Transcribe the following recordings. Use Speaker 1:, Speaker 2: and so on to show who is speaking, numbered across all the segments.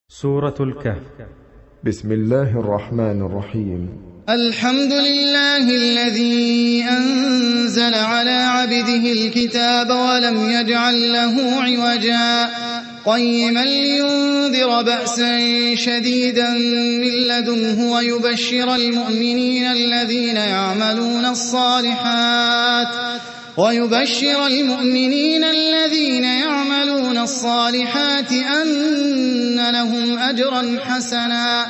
Speaker 1: سورة الكهف.
Speaker 2: بسم الله الرحمن الرحيم.
Speaker 3: الحمد لله الذي أنزل على عبده الكتاب ولم يجعل له عوجا قيما لينذر بأسا شديدا من لدنه ويبشر المؤمنين الذين يعملون الصالحات أن لهم أجرا حسنا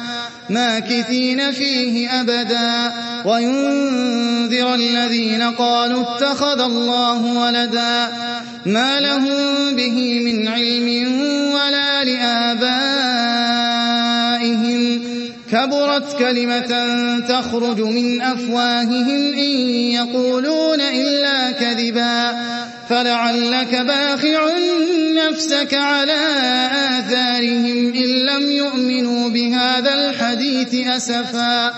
Speaker 3: ماكثين فيه أبدا وينذر الذين قالوا اتخذ الله ولدا ما لهم به من علم ولا لآبائهم كبرت كلمة تخرج من أفواههم إن يقولون إلا كذبا فلعلك باخع نفسك على آثارهم إن لم يؤمنوا بهذا الحديث أسفا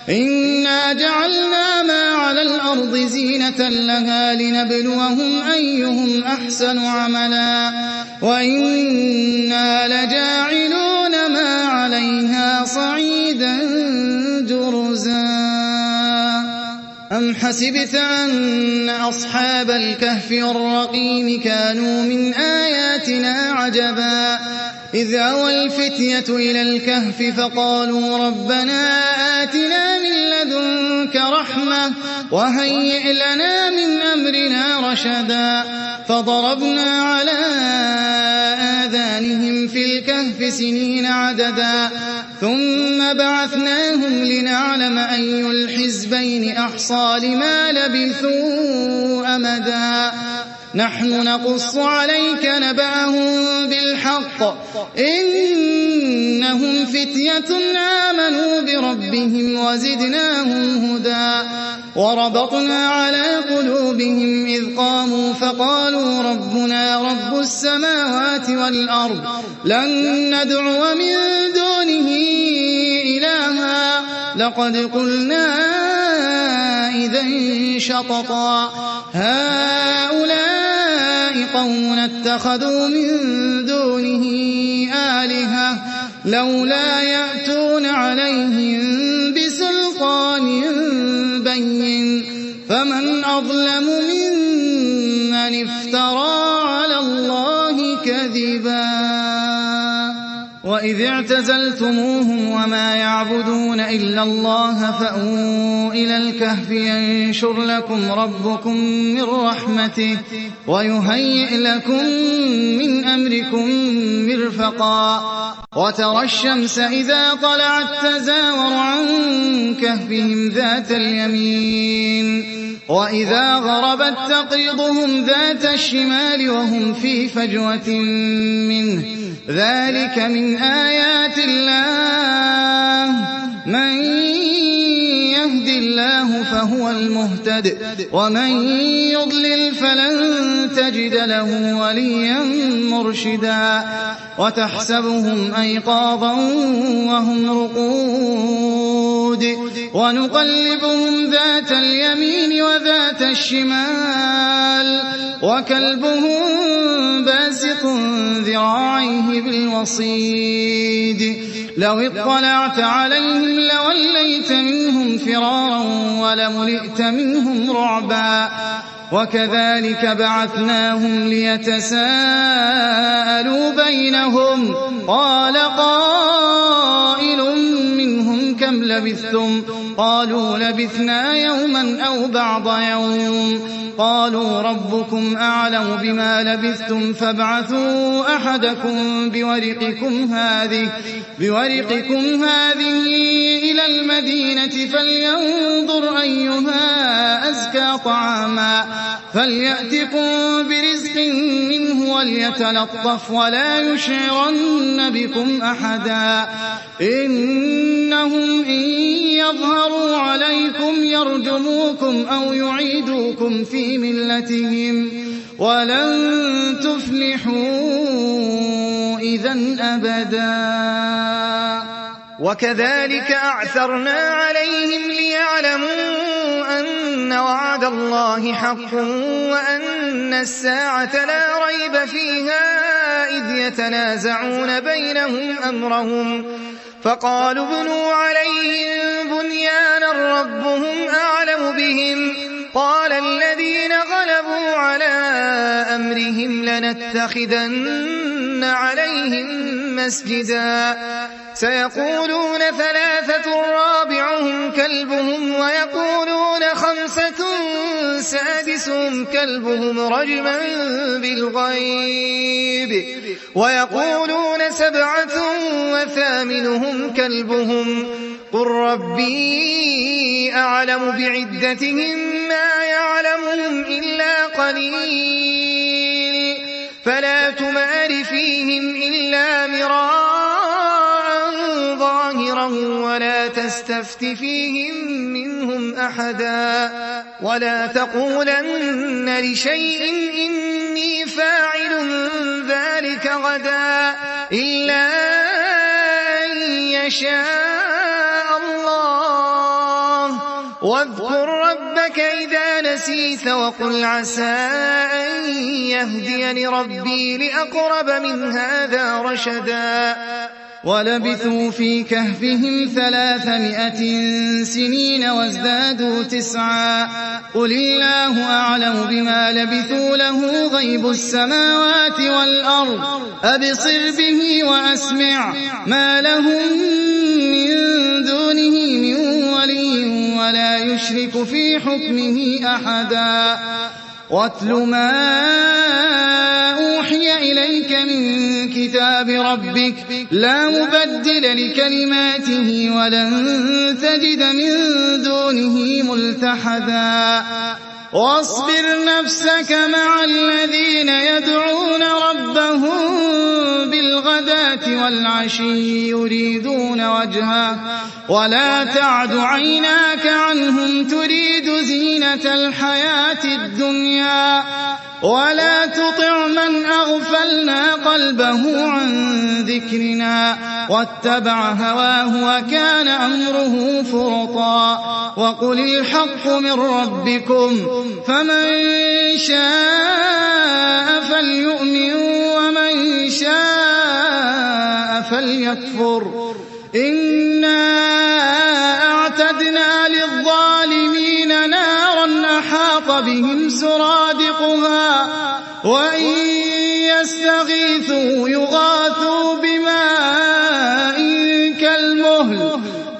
Speaker 3: إنا جعلنا ما على الأرض زينة لها لنبلوهم أيهم أحسن عملا وإنا لجاعلون ما عليها صعيدا جرزا أم حسبت أن أصحاب الكهف والرقيم كانوا من آياتنا عجبا إذ أوى الفتية إلى الكهف فقالوا ربنا آتنا من لدنك رحمة وهيئ لنا من أمرنا رشدا فضربنا على آذانهم في الكهف سنين عددا ثم بعثناهم لنعلم أي الحزبين أحصى لما لبثوا أمدا نحن نقص عليك نبأهم بالحق إنهم فتية آمنوا بربهم وزدناهم هدى وربطنا على قلوبهم إذ قاموا فقالوا ربنا رب السماوات والأرض لن ندعو من دونه إلها لقد قلنا إذا شططا هؤلاء قوم اتخذوا من دونه آلهة لولا يأتون عليهم بسلطان بين فمن أظلم ممن افترى على الله كذبا وإذ اعتزلتموهم وما يعبدون إلا الله فأووا إلى الكهف ينشر لكم ربكم من رحمته ويهيئ لكم من أمركم مرفقا وترى الشمس إذا طلعت تزاور عن كهفهم ذات اليمين وإذا غربت تقرضهم ذات الشمال وهم في فجوة منه ذلك من آيات الله من يهد الله فهو المهتد ومن يضلل فلن تجد له وليا مرشدا وتحسبهم أيقاظا وهم رقود ونقلبهم ذات اليمين وذات الشمال وكلبهم باسط ذراعيه بالوصيد لو اطلعت عليهم لوليت منهم فرارا ولملئت منهم رعبا وكذلك بعثناهم ليتساءلوا بينهم قال قائل منهم كم لبثتم قالوا لبثنا يوما أو بعض يوم قالوا ربكم أعلم بما لبثتم فابعثوا أحدكم بورقكم هذه إلى المدينة فلينظر أيها أزكى طعاما فليأتكم برزق منه وليتلطف ولا يشعرن بكم أحدا إنهم إن يظهروا عليكم يرجموكم أو يعيدوكم في ملتهم ولن تفلحوا إذن أبدا
Speaker 4: وكذلك أعثرنا عليهم ليعلموا أن وعد الله حق وأن الساعة لا ريب فيها إذ يتنازعون بينهم أمرهم فقالوا ابنوا عليهم بنيانا ربهم أعلم بهم قال الذين غلبوا على أمرهم لنتخذن عليهم مسجدا سيقولون ثلاثة رابعهم كلبهم ويقولون خمسة سادسهم كلبهم رجما بالغيب ويقولون سبعة وثامنهم كلبهم قل ربي أعلم بعدتهم ما يعلمهم إلا قليل فلا تمار فيهم إلا مراء ظاهرا ولا تستفت فيهم منهم أحدا ولا تقولن لشيء إني فاعل ذلك غدا إلا أن يشاء الله واذكر ربك إذا نسيت وقل عسى أن يهديني ربي لأقرب من هذا رشدا
Speaker 3: ولبثوا في كهفهم 300 سنين وازدادوا 9 قل الله أعلم بما لبثوا له غيب السماوات والأرض أبصر به وأسمع ما لهم من دونه من ولي ولا يشرك في حكمه أحدا واتل ما أوحي إليك من كتاب ربك لا مبدل لكلماته ولن تجد من دونه ملتحدا واصبر نفسك مع الذين يدعون ربهم بالغداة والعشي يريدون وجهه ولا تعد عيناك عنهم تريد زينة الحياة الدنيا ولا تطع من أغفلنا قلبه عن ذكرنا واتبع هواه وكان أمره فرطا وقل الحق من ربكم فمن شاء فليؤمن ومن شاء فليكفر إنا أعتدنا للظالمين نارا أحاط بهم سرادقها وإن يستغيثوا يغاثوا بماء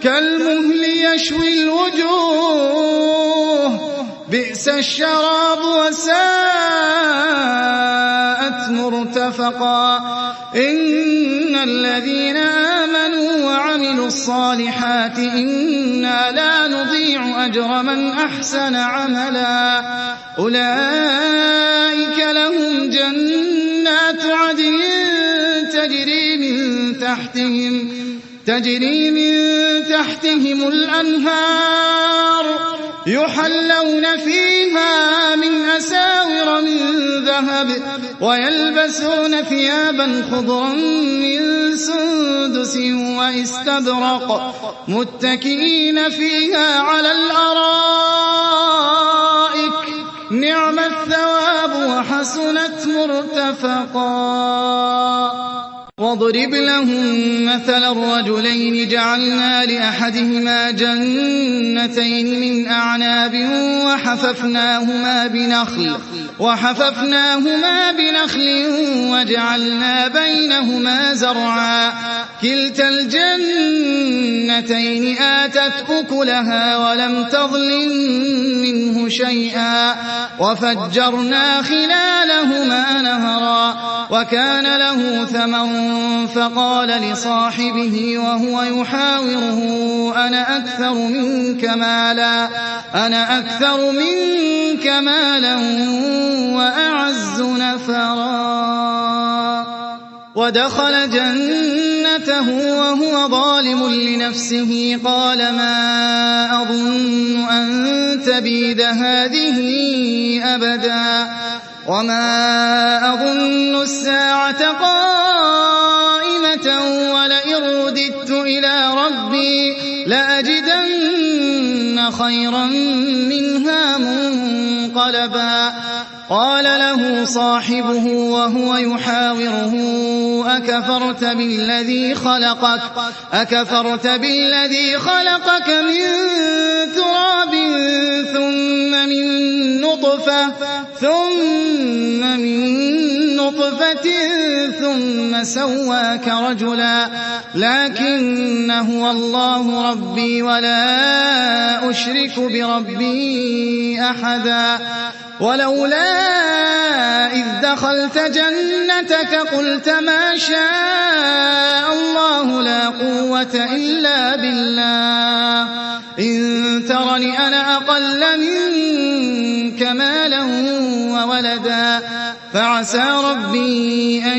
Speaker 3: كالمهل يشوي الوجوه بئس الشراب وساءت مرتفقا إن الذين آمنوا وعملوا الصالحات إنا لا نضيع أجر من أحسن عملا أولئك لهم جنات عدن تجري من تحتهم الأنهار يحلون فيها من أساور من ذهب ويلبسون ثيابا خضرا من سندس واستبرق متكئين فيها على الأرائك نعم الثواب وحسنت مرتفقا واضرب لهم مثل الرجلين جعلنا لأحدهما جنتين من أعناب وحففناهما بنخل وجعلنا بينهما زرعا كلتا الجنتين آتت أكلها ولم تظلم منه شيئا وفجرنا خلالهما نهرا وكان له ثمر فقال لصاحبه وهو يحاوره أنا أكثر منك مالا وأعز نفرا ودخل جنته وهو ظالم لنفسه قال ما أظن أن تبيد هذه أبدا وما أظن الساعة قائمة ولئن رددت إلى ربي لأجدن خيرا منها منقلبا
Speaker 4: قال له صاحبه وهو يحاوره أكفرت بالذي خلقك من تراب ثم من نطفة ثم سواك رجلا لكن هو الله ربي ولا أشرك بربي أحدا ولولا إذ دخلت جنتك قلت ما شاء الله لا قوة إلا بالله إن ترني أنا أقل منك مالا وولدا فعسى ربي أن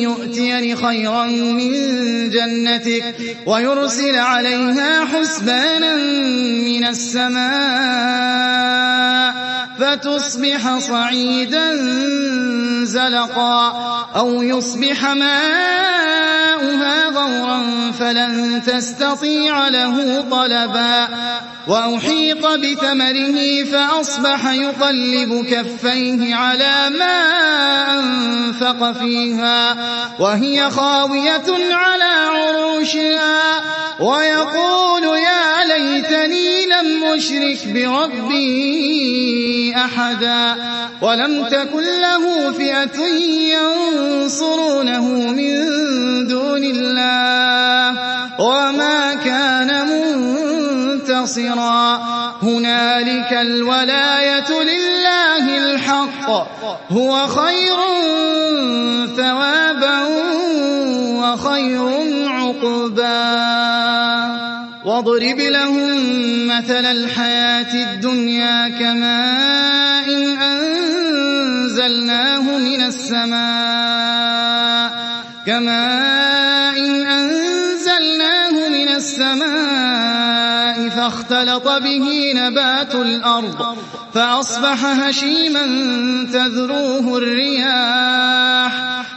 Speaker 4: يؤتيني خيرا من جنتك ويرسل عليها حسبانا من السماء فتصبح صعيدا زلقا أو يصبح ماؤها غورا فلن تستطيع له طلبا وأحيط بثمره فأصبح يقلب كفيه على ما أنفق فيها وهي خاوية على عروشها ويقول يا ليتني لم أشرك بربي أحدا ولم تكن له فئة ينصرونه من دون الله وما كان منتصرا هنالك الولاية لله الحق هو خير ثوابا وخير عقبا واضرب لهم مثل الحياة الدنيا كماء أنزلناه من السماء فاختلط به نبات الأرض فأصبح هشيما تذروه الرياح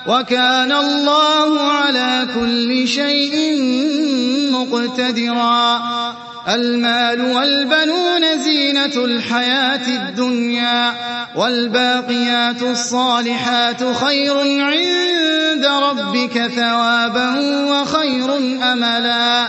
Speaker 4: وكان الله على كل شيء مقتدرا المال والبنون زينة الحياة الدنيا والباقيات الصالحات خير عند ربك ثوابا وخير أملا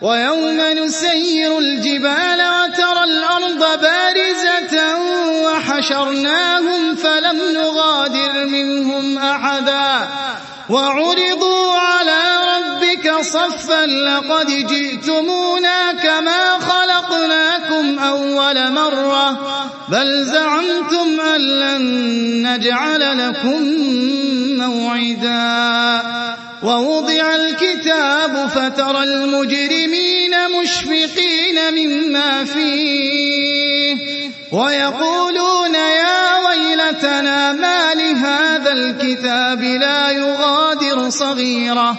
Speaker 4: ويوم نسير الجبال وترى الأرض بارزة وحشرناهم فلم نغادر منهم أحدا وعرضوا على ربك صفا لقد جئتمونا كما خلقناكم أول مرة بل زعمتم أن لن نجعل لكم موعدا ووضع الكتاب فترى المجرمين مشفقين مما فيه ويقولون يا ويلتنا ما لهذا الكتاب لا يغادر صغيرة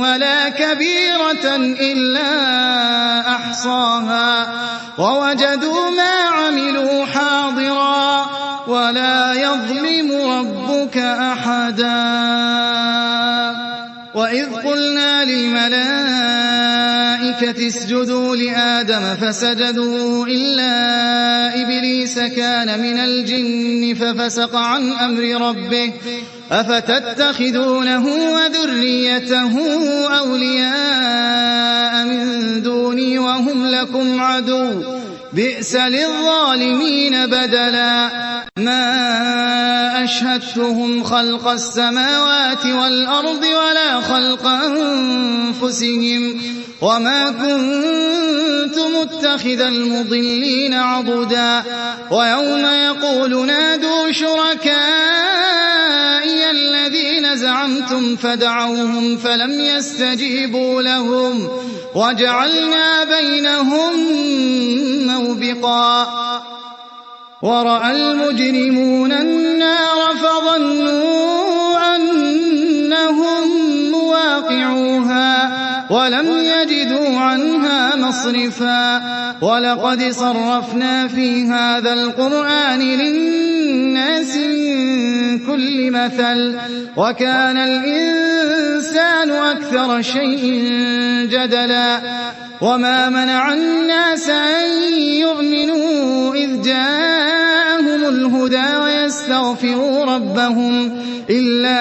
Speaker 4: ولا كبيرة إلا أحصاها ووجدوا ما عملوا حاضرا ولا يظلم ربك أحدا وإذ قلنا للملائكة اسجدوا لآدم فسجدوا إلا إبليس كان من الجن ففسق عن أمر ربه أفتتخذونه وذريته أولياء من دوني وهم لكم عدو بئس للظالمين بدلا ما أشهدتهم خلق السماوات والأرض ولا خلق أنفسهم وما كنت متخذ المضلين عضدا ويوم يقول نادوا شركائي الذين زعمتم فدعوهم فلم يستجيبوا لهم وجعلنا بينهم موبقا ورأى المجرمون النار فظنوا أنهم مواقعوها ولم يجدوا عنها مصرفا ولقد صرفنا في هذا القرآن للناس من كل مثل وكان الإنسان أكثر شيء جدلا وما منع الناس أن يؤمنوا إذ جاءهم الهدى ويستغفروا ربهم إلا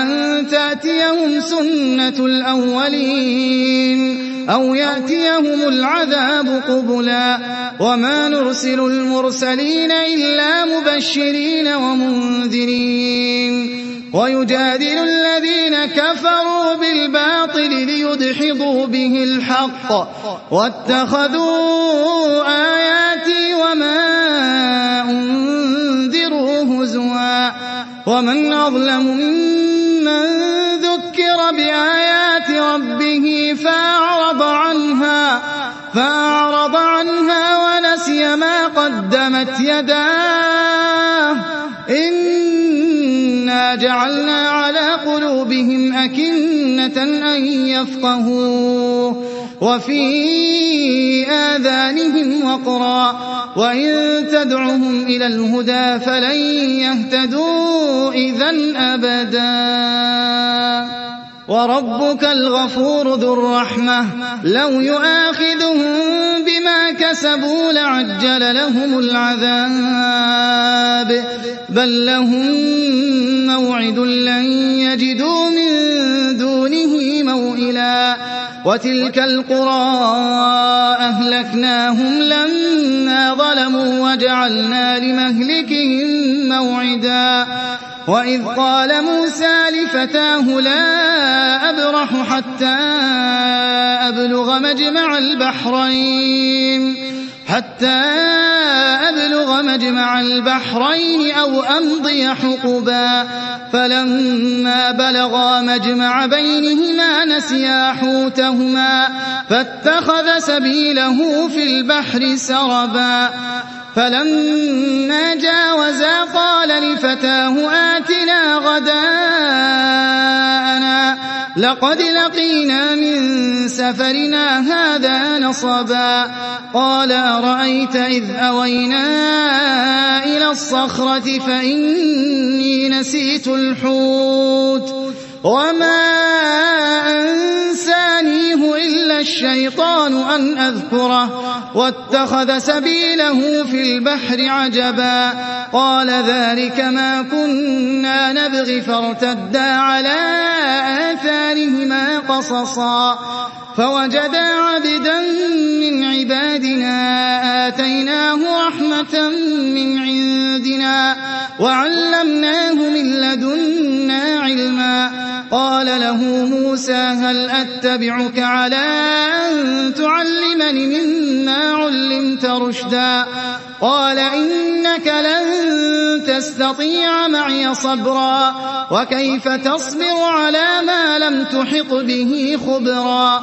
Speaker 4: أن تأتيهم سنة الأولين أو يأتيهم العذاب قبلا وما نرسل المرسلين إلا مبشرين ومنذرين ويجادل الذين كفروا بالباطل ليدحضوا به الحق واتخذوا آياتي وما أنذروا هزوا ومن أظلم ممن ذكر بآيات ربه فأعرض عنها ونسي ما قدمت يداه إنا جعلنا على قلوبهم أكنة أن يفقهوه وفي آذانهم وقرا وإن تدعهم إلى الهدى فلن يهتدوا إذن أبدا وربك الغفور ذو الرحمة لو يؤاخذهم بما كسبوا لعجل لهم العذاب بل لهم موعد لن يجدوا من دونه موئلا وتلك القرى أهلكناهم لما ظلموا وجعلنا لمهلكهم موعدا وإذ قال موسى لفتاه لا أبرح حتى أبلغ مجمع البحرين أو أمضي حقبا فلما بلغا مجمع بينهما نسيا حوتهما فاتخذ سبيله في البحر سربا فلما جاوزا قال لفتاه آتنا غداءنا لقد لقينا من سفرنا هذا نصبا قال أرأيت إذ أوينا إلى الصخرة فإني نسيت الحوت وما أنسانيه إلا الشيطان أن أذكره واتخذ سبيله في البحر عجبا قال ذلك ما كنا نبغي فارتدا على آثارهما قصصا فوجدا عبدا من عبادنا آتيناه رحمة من عندنا وعلمناه من لدنا علما قال له موسى هل أتبعك على أن تعلمني مما علمت رشدا قال إنك لن تستطيع معي صبرا وكيف تصبر على ما لم تحط به خبرا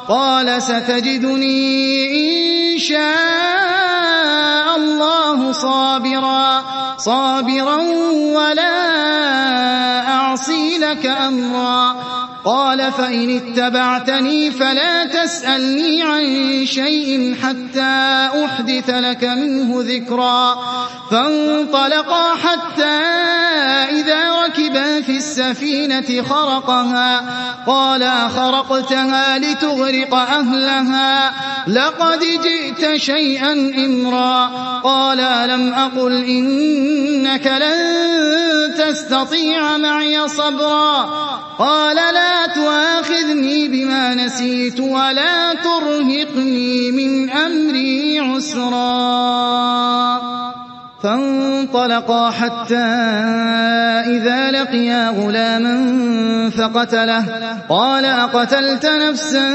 Speaker 4: قال ستجدني إن شاء الله صابرا ولا أعصي لك أمرا قال فإن اتبعتني فلا تسألني عن شيء حتى أحدث لك منه ذكرا فانطلقا حتى إذا ركبا في السفينة خرقها قال أخرقتها لتغرق أهلها لقد جئت شيئا إمرا قال ألم أقل إنك لن تستطيع معي صبرا قال لا تؤاخذني بما نسيت ولا ترهقني من أمري عسرا فانطلقا حتى إذا لقيا غلاما فقتله قال أقتلت نفسا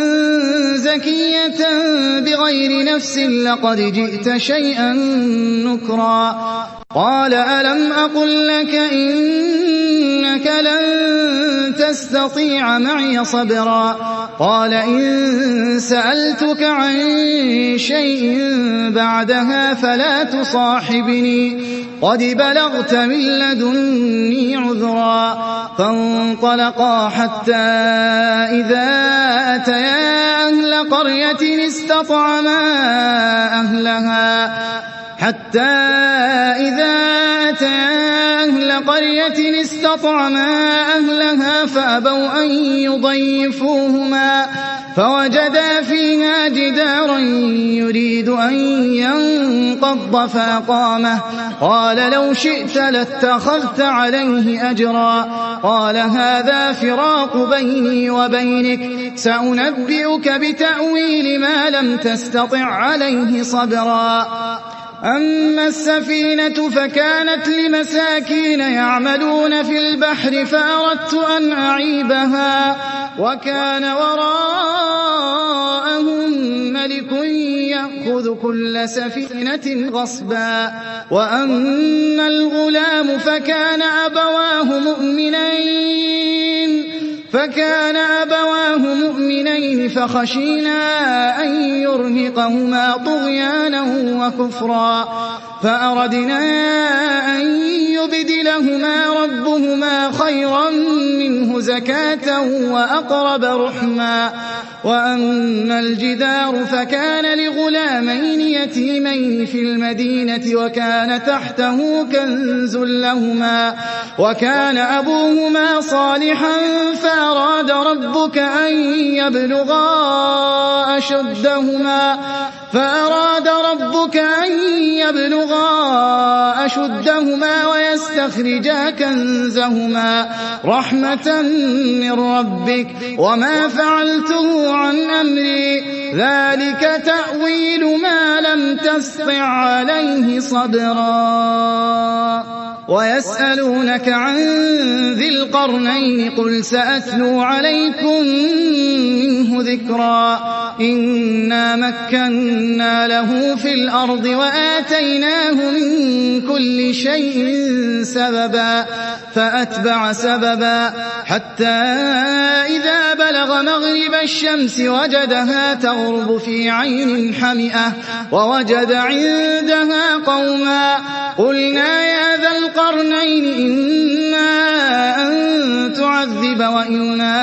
Speaker 4: زكية بغير نفس لقد جئت شيئا نكرا قال ألم أقل لك إنك لن تستطيع معي صبرا قال إن سألتك عن شيء بعدها فلا تصاحبني قد بلغت من لدني عذرا فانطلقا حتى إذا أتيا أهل قرية استطعما أهلها قرية استطعما أهلها فأبوا أن يضيفوهما فوجدا فيها جدارا يريد أن ينقض فأقامه قال لو شئت لاتخذت عليه أجرا قال هذا فراق بيني وبينك سأنبئك بتأويل ما لم تستطع عليه صبرا أما السفينة فكانت لمساكين يعملون في البحر فأردت أن أعيبها وكان وراءهم ملك يأخذ كل سفينة غصبا وأما الغلام فكان أبواه مؤمنين فخشينا أن يرهقهما طغيانا وكفرا فأردنا أن يبدلهما ربهما خيرا منه زكاة وأقرب رحما وأما الجدار فكان لغلامين يتيمين في المدينة وكان تحته كنز لهما وكان أبوهما صالحا فأراد ربك أن يبلغا أشدهما ويستخرجا كنزهما رحمة من ربك وما فعلته عن أمري ذلك تأويل ما لم تسطع عليه صبرا ويسألونك عن ذي القرنين قل سأتلو عليكم منه ذكرا إنا مكنا له في الأرض وآتيناه من كل شيء سببا فأتبع سببا حتى إذا بلغ مغرب الشمس وجدها تغرب في عين حمئة ووجد عندها قوما قلنا يا ذا القرنين إما أن تعذب وإما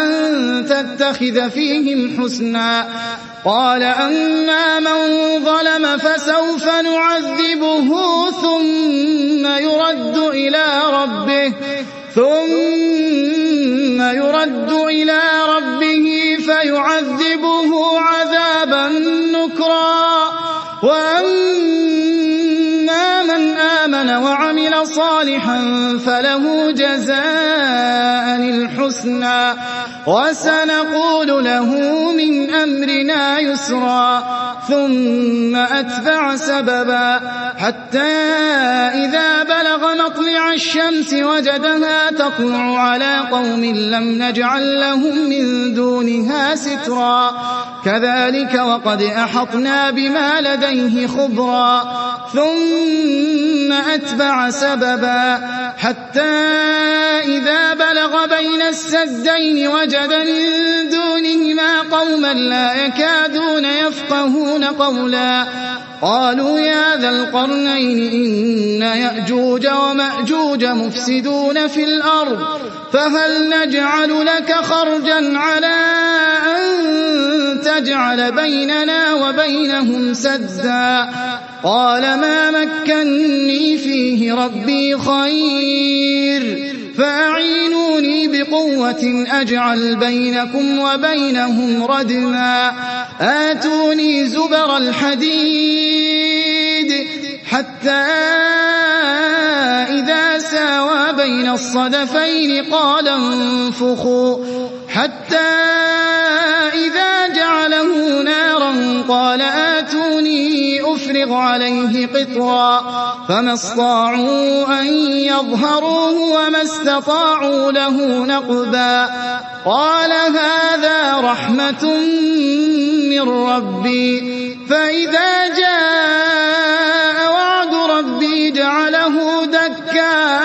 Speaker 4: أن تتخذ فيهم حسنا قال أما من ظلم فسوف نعذبه ثم يرد إلى ربه فيعذبه عذابا نكرا وأما من آمن وعمل صالحا فله جزاء الحسنى وسنقول له من أمرنا يسرا ثم أتبع سببا حتى إذا بلغ مطلع الشمس وجدها تطلع على قوم لم نجعل لهم من دونها سترا كذلك وقد أحطنا بما لديه خبرا ثم أتبع سببا حتى إذا بلغ بين السدين وجد من دونهما قوما لا يكادون يفقهون قولا قالوا يا ذا القرنين إن يأجوج ومأجوج مفسدون في الأرض فهل نجعل لك خرجا على أن تجعل بيننا وبينهم سدا قال ما مكني فيه ربي خير فأعينوني بقوة أجعل بينكم وبينهم ردما آتوني زبر الحديد حتى إذا ساوى بين الصدفين قال انفخوا حتى إذا جعله نارا قال آتوني أفرغ عليه قطرا فما استطاعوا أن يظهروه وما استطاعوا له نقبا قال هذا رحمة من ربي فإذا جاء وعد ربي جعله دكا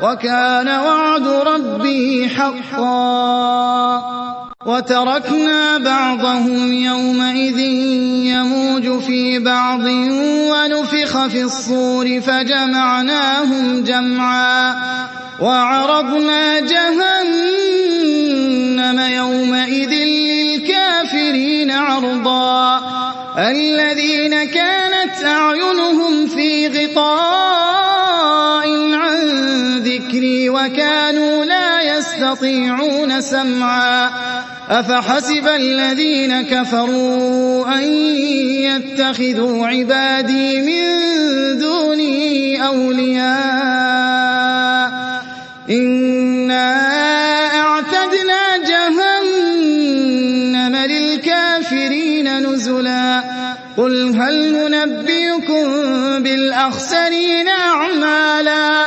Speaker 4: وكان وعد ربي حقا وتركنا بعضهم يومئذ يموج في بعض ونفخ في الصور فجمعناهم جمعا وعرضنا جهنم يومئذ للكافرين عرضا الذين كانت أعينهم في غطاء
Speaker 3: ذكري وكانوا لا يستطيعون سمعا أفحسب الذين كفروا أن يتخذوا عبادي من دوني أولياء إنا أعتدنا جهنم للكافرين نزلا قل هل ننبئكم بالأخسرين أعمالا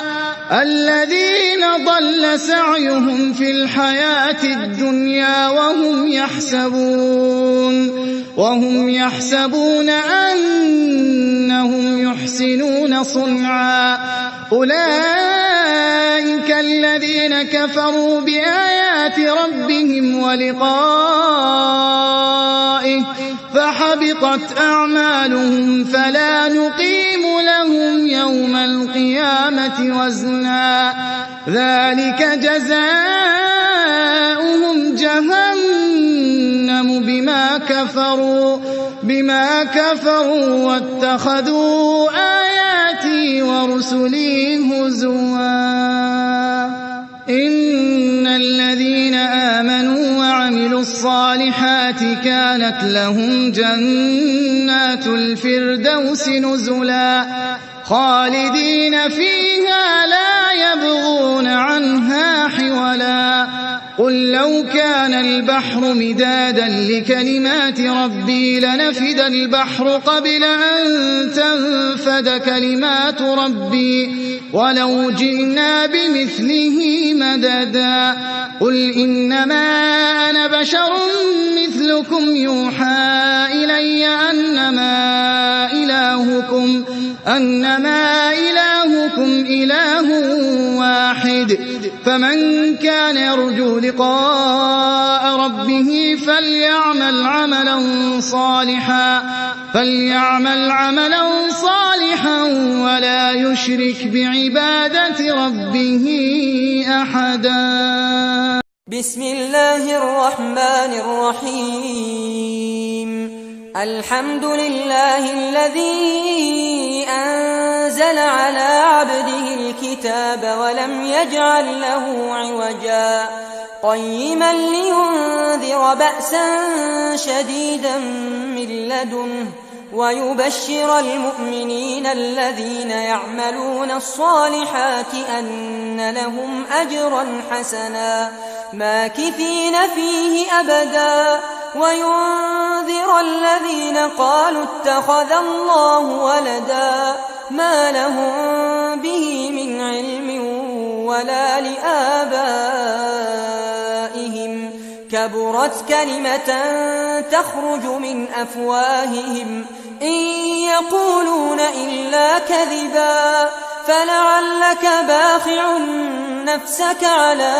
Speaker 3: الذين ضل سعيهم في الحياة الدنيا وهم يحسبون أنهم يحسنون صنعا أولئك الذين كفروا بآيات ربهم ولقائه فحبطت أعمالهم فلا نقيم لهم يوم القيامة وزنا ذلك جزاؤهم جهنم بما كفروا واتخذوا آياتي ورسلي هزوا إن الذين آمنوا وعملوا الصالحات كانت لهم جنات الفردوس نزلا خالدين فيها لا يبغون عنها حولا قل لو كان البحر مدادا لكلمات ربي لنفد البحر قبل أن تنفد كلمات ربي ولو جئنا بمثله مددا قل إنما أنا بشر مثلكم يوحى إلي أنما إلهكم إله واحد فمن كان يرجو لقاء ربه فليعمل عملا صالحا ولا يشرك بعبادة ربه أحدا.
Speaker 1: بسم الله الرحمن الرحيم. الحمد لله الذي أنزل على عبده الكتاب ولم يجعل له عوجا قيما لينذر بأسا شديدا من لدنه ويبشر المؤمنين الذين يعملون الصالحات أن لهم أجرا حسنا ماكثين فيه أبدا وينذر الذين قالوا اتخذ الله ولدا ما لهم به من علم ولا لآبائهم كبرت كلمة تخرج من أفواههم إن يقولون إلا كذبا فلعلك باخع نفسك على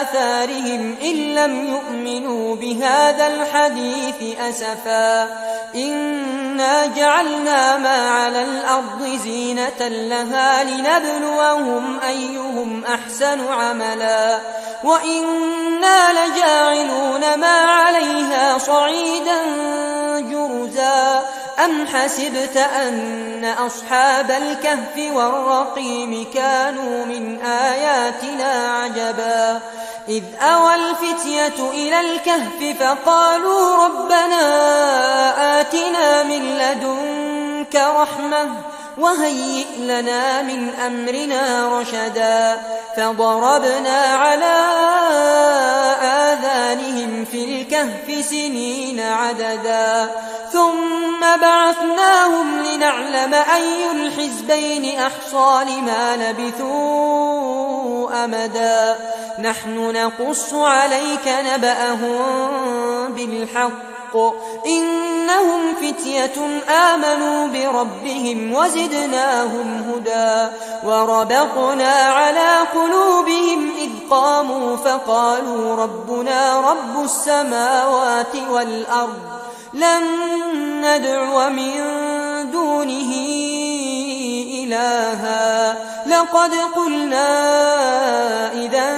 Speaker 1: آثارهم إن لم يؤمنوا بهذا الحديث أسفا إنا جعلنا ما على الأرض زينة لها لنبلوهم أيهم أحسن عملا وإنا لجاعلون ما عليها صعيدا جرزا أم حسبت أن أصحاب الكهف والرقيم كانوا من آياتنا عجبا إذ أوى الفتية إلى الكهف فقالوا ربنا آتنا من لدنك رحمة وهيئ لنا من أمرنا رشدا فضربنا على آذانهم في الكهف سنين عددا ثم بعثناهم لنعلم أي الحزبين أحصى لما لبثوا أمدا نحن نقص عليك نبأهم بالحق إنهم فتية آمنوا بربهم وزدناهم هدى وربطنا على قلوبهم إذ قاموا فقالوا ربنا رب السماوات والأرض لن ندعو من دونه إلها لقد قلنا إذا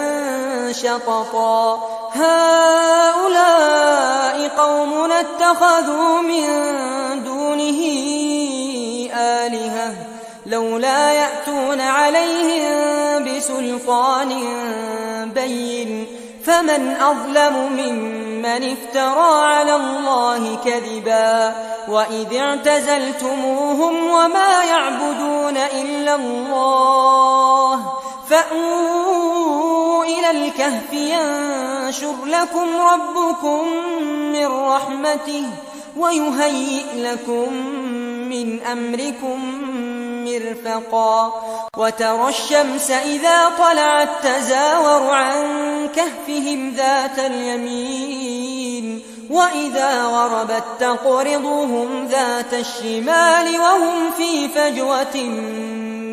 Speaker 1: شططا هؤلاء قومنا اتخذوا من دونه آلهة لولا يأتون عليهم بسلطان بين فمن أظلم ممن افترى على الله كذبا وإذ اعتزلتموهم وما يعبدون إلا الله فأووا إلى الكهف ينشر لكم ربكم من رحمته ويهيئ لكم من أمركم مرفقا وترى الشمس إذا طلعت تزاور عن كهفهم ذات اليمين وإذا غربت تقرضهم ذات الشمال وهم في فجوة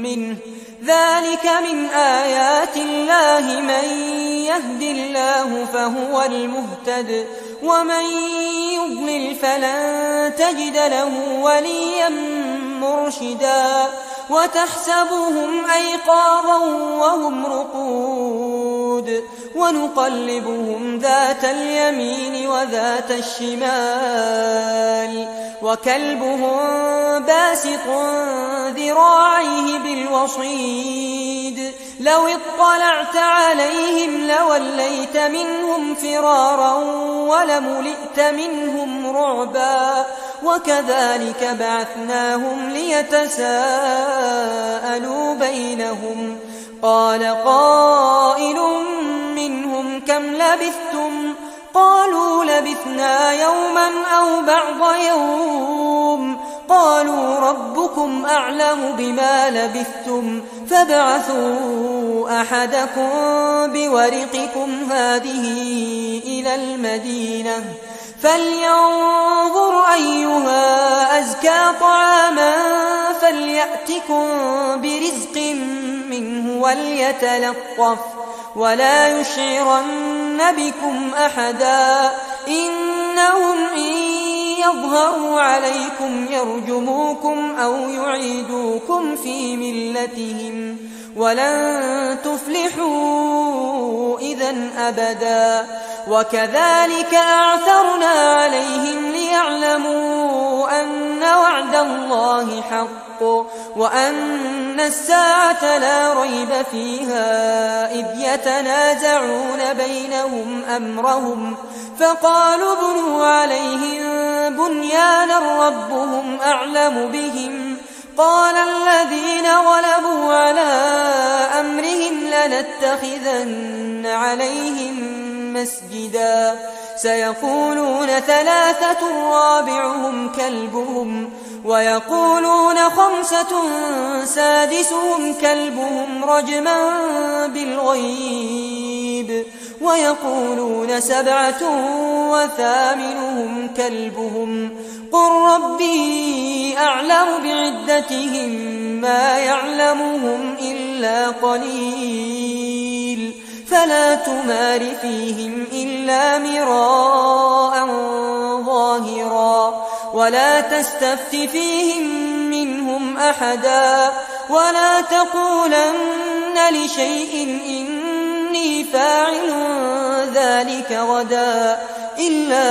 Speaker 1: منه ذلك من آيات الله من يهد الله فهو المهتد ومن يضلل فلن تجد له وليا مرشدا وتحسبهم أيقاظا وهم رقود ونقلبهم ذات اليمين وذات الشمال وكلبهم باسط ذراعيه بالوصيد لو اطلعت عليهم لوليت منهم فرارا ولملئت منهم رعبا وكذلك بعثناهم ليتساءلوا بينهم قال قائل منهم كم لبثتم قالوا لبثنا يوما أو بعض يوم قالوا ربكم أعلم بما لبثتم فابعثوا أحدكم بورقكم هذه إلى المدينة فلينظر أيها أزكى طعاما فليأتكم برزق منه وليتلطف ولا يشعرن بكم أحدا إنهم إن يظهروا عليكم يرجموكم أو يعيدوكم في ملتهم ولن تفلحوا إذا أبدا وكذلك أعثرنا عليهم ليعلموا أن وعد الله حق وأن الساعة لا ريب فيها إذ يتنازعون بينهم أمرهم فقالوا ابنوا عليهم بنيانا ربهم أعلم بهم قال الذين غلبوا على أمرهم لنتخذن عليهم مسجدا سيقولون ثلاثة رابعهم كلبهم ويقولون خمسة سادسهم كلبهم رجما بالغيب ويقولون سبعة وثامنهم كلبهم قل ربي أعلم بعدتهم ما يعلمهم إلا قليل فلا تمار فيهم إلا مراء ظاهرا ولا تستفت فيهم منهم أحدا ولا تقولن لشيء إني فاعل ذلك غدا إلا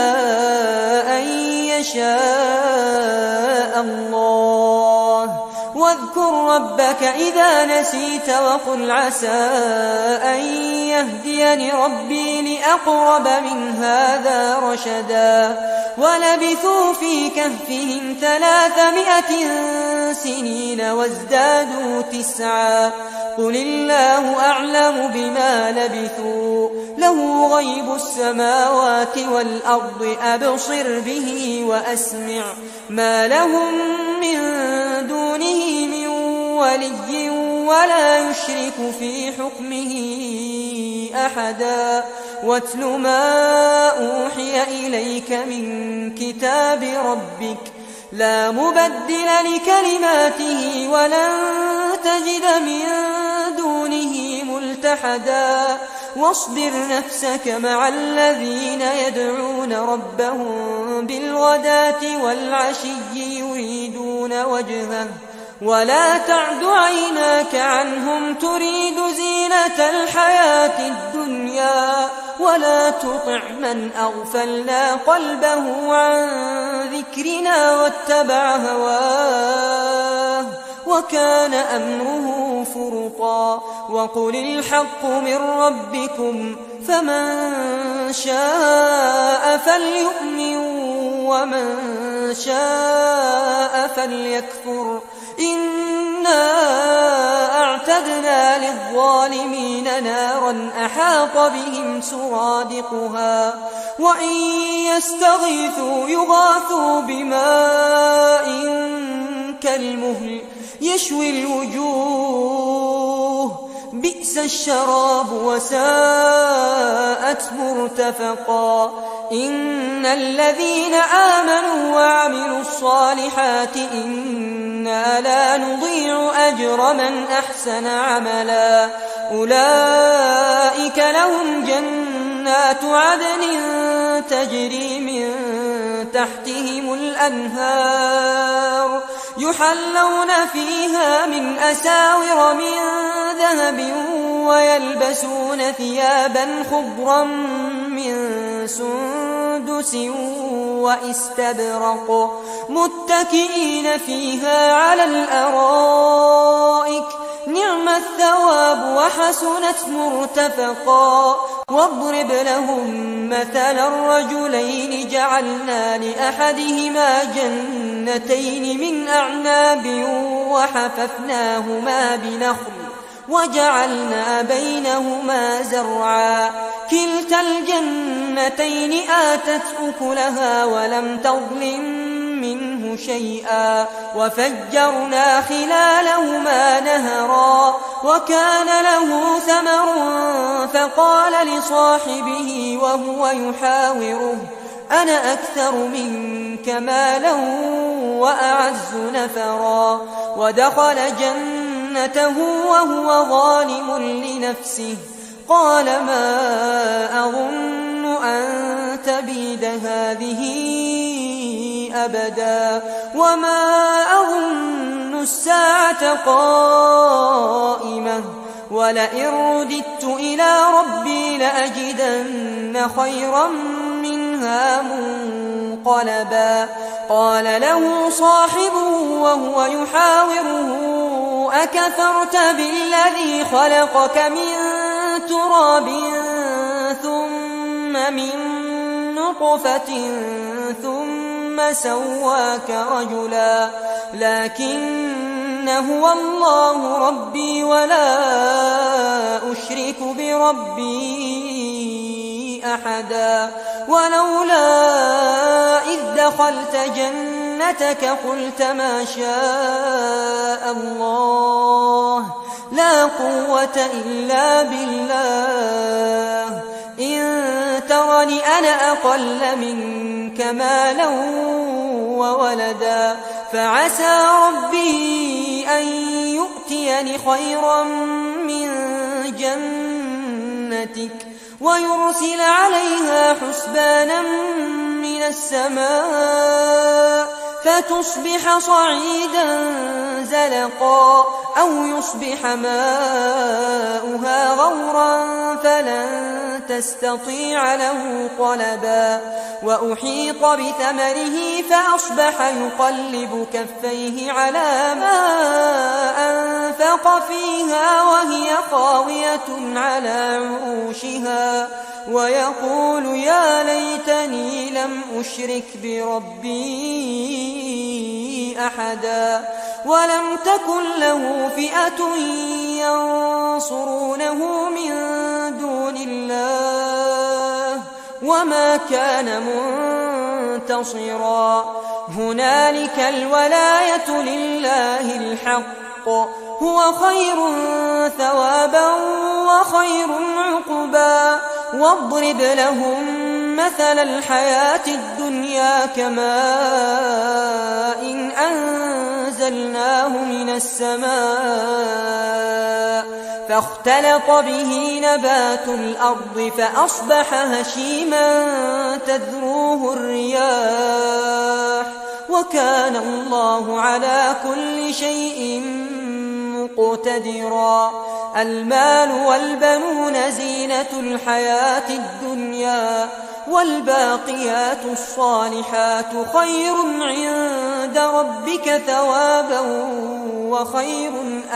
Speaker 1: أن يشاء الله واذكر ربك إذا نسيت وقل عسى أن يهديني ربي لأقرب من هذا رشدا ولبثوا في كهفهم 300 سنين وازدادوا 9 قل الله أعلم بما لبثوا له غيب السماوات والأرض أبصر به وأسمع ما لهم من دونه من ولي ولا يشرك في حكمه أحدا واتل ما أوحي إليك من كتاب ربك لا مبدل لكلماته ولن تجد من دونه ملتحدا واصبر نفسك مع الذين يدعون ربهم بالغداة والعشي يريدون وجهه ولا تعد عيناك عنهم تريد زينة الحياة الدنيا ولا تطع من أغفلنا قلبه عن ذكرنا واتبع هواه وكان أمره فرطا وقل الحق من ربكم فمن شاء فليؤمن ومن شاء فليكفر إنا أعتدنا للظالمين نارا أحاط بهم سرادقها وإن يستغيثوا يغاثوا بماء كالمهل يشوي الوجوه بئس الشراب وساءت مرتفقا إن الذين آمنوا وعملوا الصالحات إنا لا نضيع أجر من أحسن عملا أولئك لهم جنات عدن تجري من تحتهم الأنهار يحلون فيها من أساور من ذهب ويلبسون ثيابا خضرا من سندس وإستبرق متكئين فيها على الأرائك نعم الثواب وحسنت مرتفقا واضرب لهم مثل الرجلين جعلنا لأحدهما جنتين من أعناب وحففناهما بنخل وجعلنا بينهما زرعا كلتا الجنتين آتت أكلها ولم تظلم منه شيئا وفجرنا خلالهما نهرا وكان له ثمر فقال لصاحبه وهو يحاوره أنا أكثر منك مالا وأعز نفرا ودخل جنته وهو ظالم لنفسه قال ما أظن أن تبيد هذه أبدا وما أظن الساعة قائمة ولئن رددت إلى ربي لأجدن خيرا منها منقلبا قال له صاحبه وهو يحاوره أكفرت بالذي خلقك من تراب ثم من نطفة ثم سواك رجلا لكن هو الله ربي ولا أشرك بربي أحدا ولولا إذ دخلت جنتك قلت ما شاء الله لا قوة إلا بالله إن ترني أنا أقل منك مالا وولدا فعسى ربي أن يؤتيني خيرا من جنتك ويرسل عليها حسبانا من السماء فتصبح صعيدا زلقا أو يصبح ماؤها غورا فلن تستطيع له طلبا وأحيط بثمره فأصبح يقلب كفيه على ما أنفق فيها وهي خاوية على عروشها ويقول يا ليتني لم أشرك بربي أحدا ولم تكن له فئة ينصرونه من دون الله وما كان منتصرا هنالك الولاية لله الحق هو خير ثوابا وخير عقبا واضرب لهم مثل الحياة الدنيا كماء إن أنزلناه من السماء فاختلط به نبات الأرض فأصبح هشيما تذروه الرياح وكان الله على كل شيء مقتدرا المال والبنون زينة الحياة الدنيا والباقيات الصالحات خير عند ربك ثوابا وخير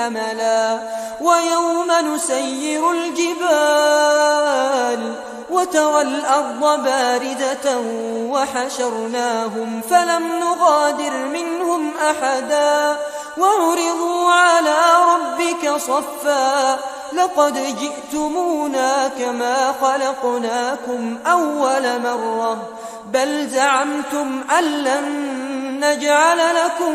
Speaker 1: أملا. ويوم نسير الجبال وترى الأرض بارزة وحشرناهم فلم نغادر منهم أحدا وعرضوا على ربك صفا لقد جئتمونا كما خلقناكم أول مرة بل زعمتم أن لن نجعل لكم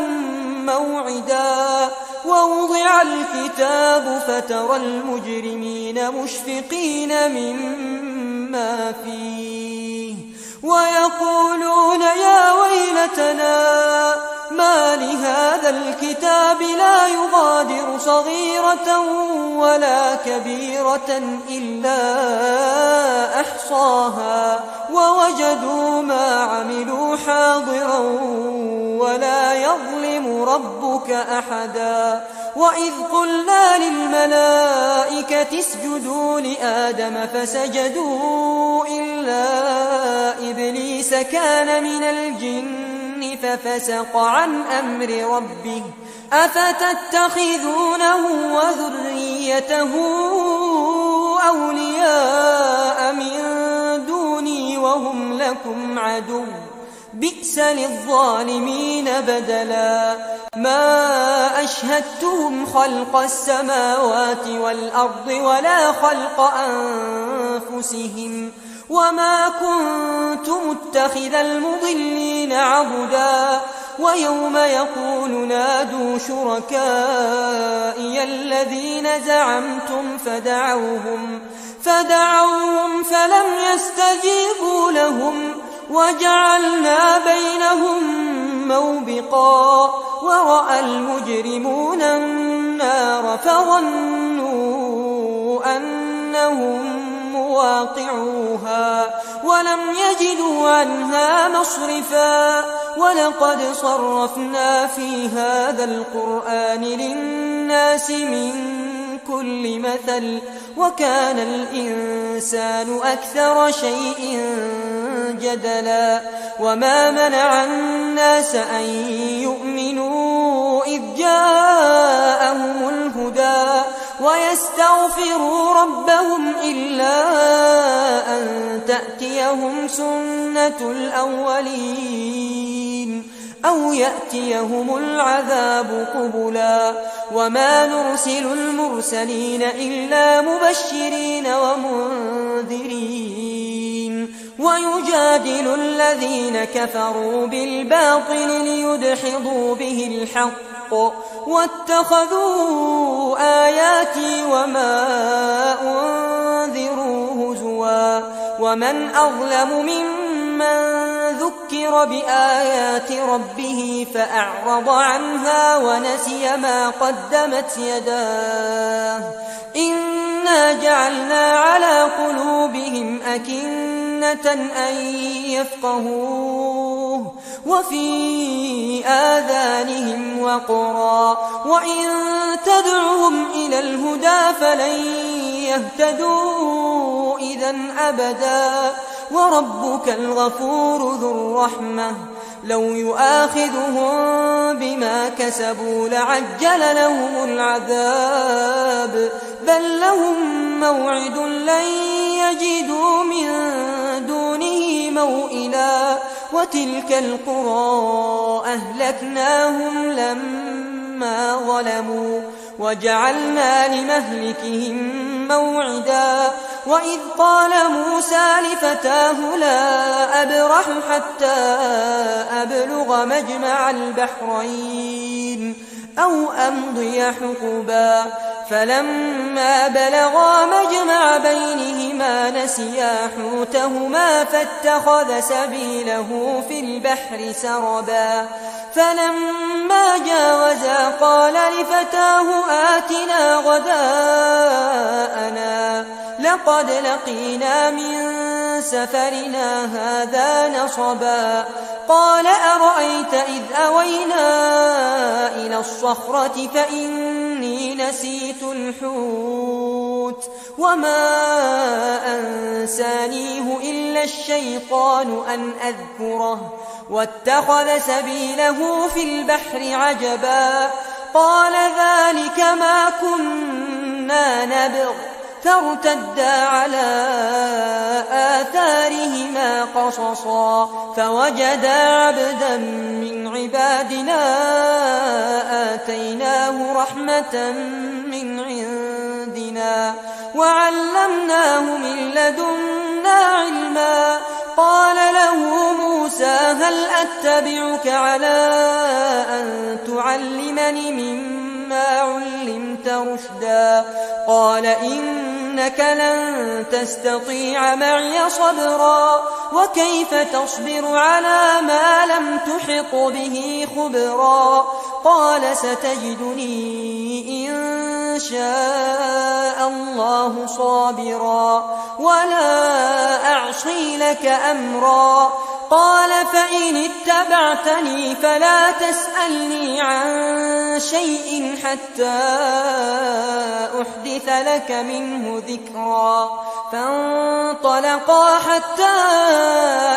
Speaker 1: موعدا. ووضع الكتاب فترى المجرمين مشفقين مما فيه ويقولون يا ويلتنا ما لهذا الكتاب لا يغادر صغيرة ولا كبيرة إلا أحصاها ووجدوا ما عملوا حاضرا ولا يظلم ربك أحدا. وإذ قلنا للملائكة اسجدوا لآدم فسجدوا إلا إبليس كان من الجن ففسق عن أمر ربه أفتتخذونه وذريته أولياء من دوني وهم لكم عدو بئس للظالمين بدلا. ما أشهدتهم خلق السماوات والأرض ولا خلق أنفسهم وما كنت متخذ المضلين عضدا. ويوم يقول نادوا شركائي الذين زعمتم فدعوهم فلم يستجيبوا لهم وجعلنا بينهم موبقا. ورأى المجرمون النار فظنوا أنهم مواقعوها ولم يجدوا عنها مصرفا. ولقد صرفنا في هذا القرآن للناس من كل مثل وكان الإنسان أكثر شيء جدلا. وما منع الناس أن يؤمنوا إذ جاءهم الهدى ويستغفروا ربهم إلا أن تأتيهم سنة الأولين أو يأتيهم العذاب قبلا. وما نرسل المرسلين إلا مبشرين ومنذرين ويجادل الذين كفروا بالباطل ليدحضوا به الحق واتخذوا آياتي وما أنذروا هزوا. ومن أظلم ممن ذكر بآيات ربه فأعرض عنها ونسي ما قدمت يداه إنا جعلنا على قلوبهم أكنة أن يفقهوه وفي آذانهم وقرا وإن تدعهم إلى الهدى فلن يهتدوا إذا أبدا. وربك الغفور ذو الرحمة لو يؤاخذهم بما كسبوا لعجل لهم العذاب بل لهم موعد لن يجدوا من دونه موئلا. وتلك القرى أهلكناهم لما ظلموا وجعلنا لمهلكهم موعدا. وإذ قال موسى لفتاه لا أبرح حتى أبلغ مجمع البحرين أو أمضي حقبا فلما بلغا مجمع بينهما نسيا حوتهما فاتخذ سبيله في البحر سربا. فلما جاوزا قال لفتاه آتنا غداءنا لقد لقينا من سفرنا هذا نصبا. قال أرأيت إذ أوينا إلى الصخرة فإني نسيت الحوت وما أنسانيه إلا الشيطان أن أذكره واتخذ سبيله في البحر عجبا قال ذلك ما كنا نبغ فارتدا على آثارهما قصصا فوجدا عبدا من عبادنا آتيناه رحمة من عندنا وعلمناه من لدنا علما قال له موسى هل أتبعك على أن تعلمني مما علمت رشدا قال إنك لن تستطيع معي صبرا وكيف تصبر على ما لم تحط به خبرا قال ستجدني إن شاء الله صابرا ولا أعصي لك أمرا قال فإن اتبعتني فلا تسألني عن شيء حتى أحدث لك منه ذكرا فانطلقا حتى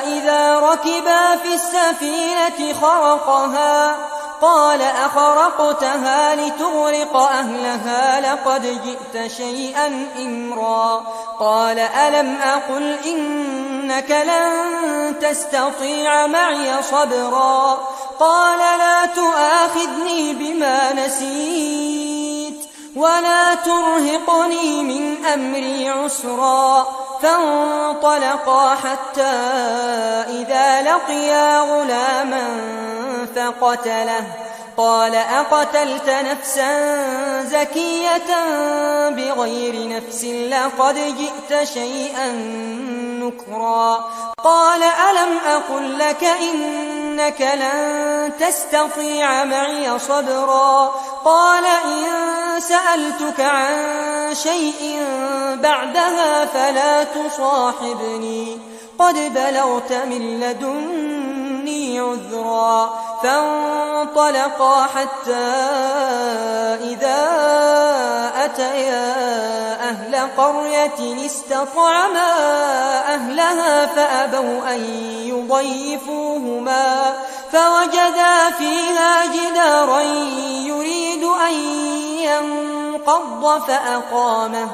Speaker 1: إذا ركبا في السفينة خرقها قال أخرقتها لتغرق أهلها لقد جئت شيئا إمرا قال ألم أقل إنك لن تستطيع معي صبرا قال لا تؤاخذني بما نسيت ولا ترهقني من أمري عسرا فانطلقا حتى إذا لقيا غلاما فقتله قال أقتلت نفسا زكية بغير نفس لقد جئت شيئا نكرا قال ألم أقل لك إنك لن تستطيع معي صبرا قال إن سألتك عن شيء بعدها فلا تصاحبني قد بلغت من لدني عذرا فانطلقا حتى إذا أتيا أهل قرية استطعما أهلها فأبوا أن يضيفوهما فوجدا فيها جدارا يريد أن ينقض فأقامه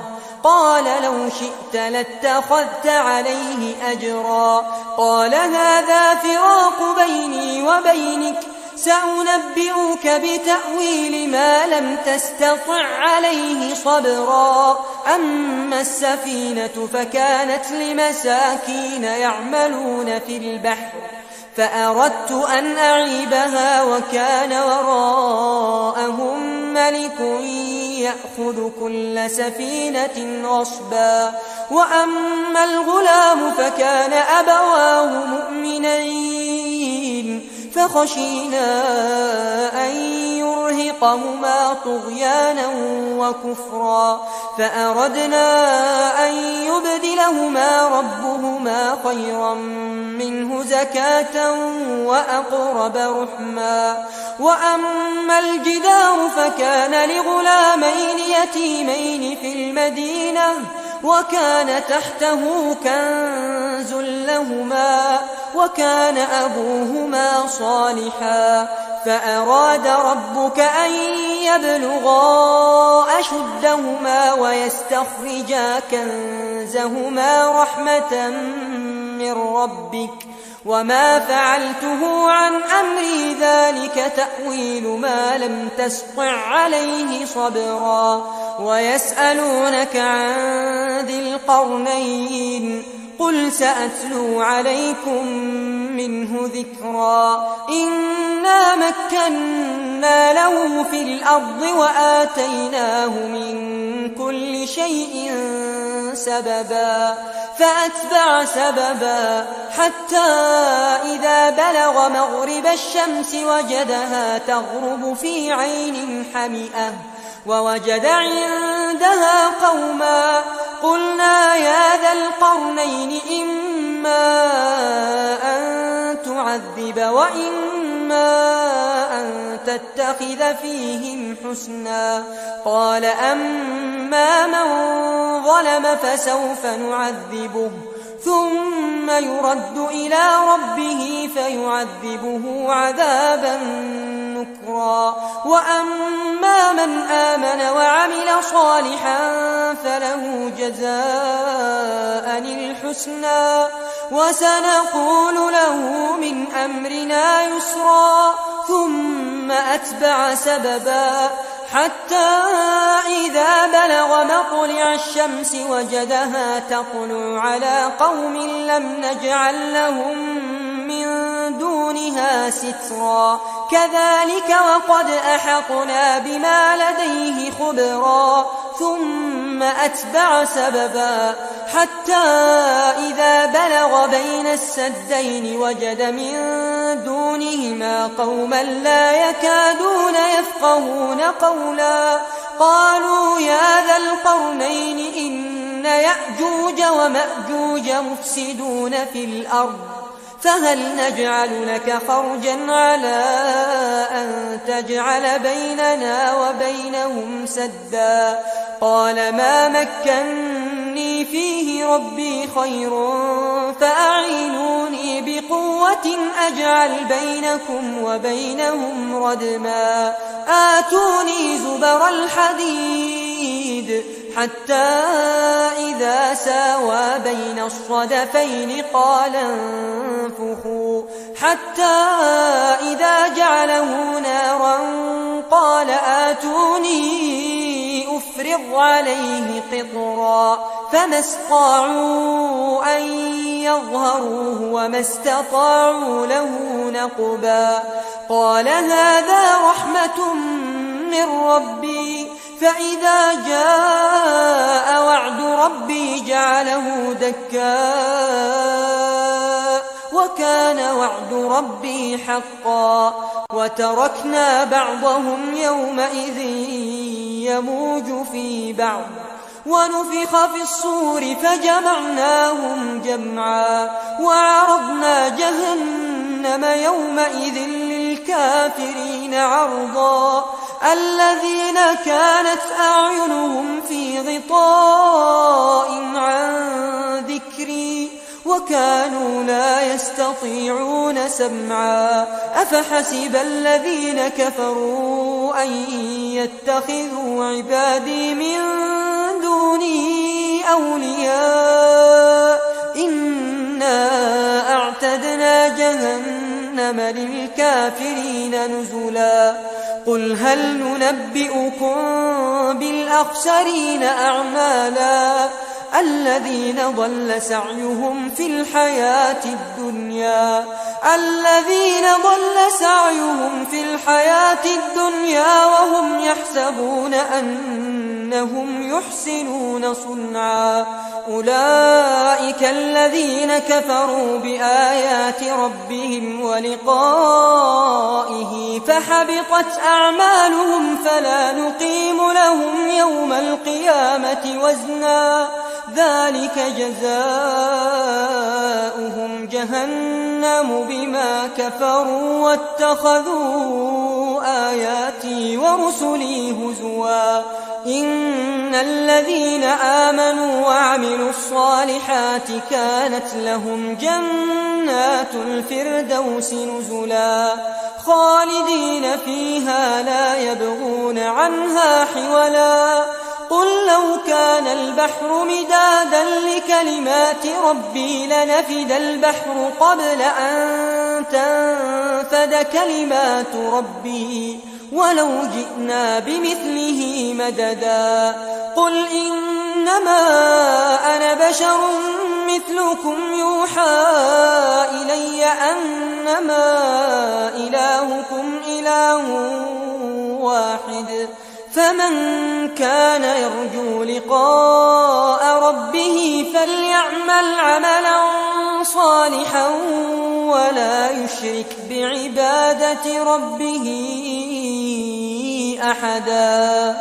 Speaker 1: قال لو شئت لاتخذت عليه أجرا قال هذا فراق بيني وبينك سأنبئك بتأويل ما لم تستطع عليه صبرا أما السفينة فكانت لمساكين يعملون في البحر فأردت أن أعيبها وكان وراءهم ملك يأخذ كل سفينة غصبا وأما الغلام فكان أبواه مؤمنين فخشينا أن يرهقهما طغيانا وكفرا فأردنا أن يبدلهما ربهما خيرا منه زكاة وأقرب رحما وأما الجدار فكان لغلامين يتيمين في المدينة وكان تحته كنز لهما وكان أبوهما صالحا فأراد ربك أن يبلغا أشدهما ويستخرجا كنزهما رحمة من ربك وما فعلته عن أمري ذلك تأويل ما لم تسطع عليه صبرا ويسألونك عن ذي القرنين قل سأتلو عليكم منه ذكرا إنا مكنا له في الأرض وآتيناه من كل شيء سببا فأتبع سببا حتى إذا بلغ مغرب الشمس وجدها تغرب في عين حمئة ووجد عندها قوما قلنا يا ذا القرنين إما أن تعذب وإما إما أن تتخذ فيهم حسنا. قال أما من ظلم فسوف نعذبه ثم يرد إلى ربه فيعذبه عذابا نكرا. وأما من آمن وعمل صالحا فله جزاء الحسنى وسنقول له من أمرنا يسرا. ثم أتبع سببا حتى إذا بلغ مطلع الشمس وجدها تطلع على قوم لم نجعل لهم من دونها سترا. كذلك وقد أحطنا بما لديه خبرا. ثم أتبع سببا حتى إذا بلغ بين السدين وجد من دونهما قوما لا يكادون يفقهون قولا. قالوا يا ذا القرنين إن يأجوج ومأجوج مفسدون في الأرض فهل نجعل لك خرجا على أن تجعل بيننا وبينهم سدا. قال ما مكني فيه ربي خير فأعينوني بقوة أجعل بينكم وبينهم ردما. آتوني زبر الحديد حتى إذا ساوى بين الصدفين قال انفخوا حتى إذا جعله نارا قال آتوني أفرغ عليه قطرا. فما استطاعوا أن يظهروه وما استطاعوا له نقبا. قال هذا رحمة من ربي فإذا جاء وعد ربي جعله دكا وكان وعد ربي حقا. وتركنا بعضهم يومئذ يموج في بعض ونفخ في الصور فجمعناهم جمعا. وعرضنا جهنم يومئذ للكافرين عرضا. الذين كانت أعينهم في غطاء عن ذكري وكانوا لا يستطيعون سمعا. أفحسب الذين كفروا أن يتخذوا عبادي من دوني أولياء إنا أعتدنا جهنم للكافرين نزلا. قل هل ننبئكم بالأخسرين أعمالا الذين ضل سعيهم في الحياة الدنيا وهم يحسبون أنهم يحسنون صنعا. أولئك الذين كفروا بآيات ربهم ولقائه فحبطت أعمالهم فلا نقيم لهم يوم القيامة وزنا. ذلك جزاؤهم جهنم بما كفروا واتخذوا آياتي ورسلي هزوا. إن الذين آمنوا وعملوا الصالحات كانت لهم جنات الفردوس نزلا خالدين فيها لا يبغون عنها حولا. قل لو كان البحر مدادا لكلمات ربي لنفد البحر قبل أن تنفد كلمات ربي ولو جئنا بمثله مددا. قل إنما أنا بشر مثلكم يوحى إلي أنما إلهكم إله واحد فمن كان يرجو لقاء ربه فليعمل عملا صالحا ولا يشرك بعبادة ربه أحدا.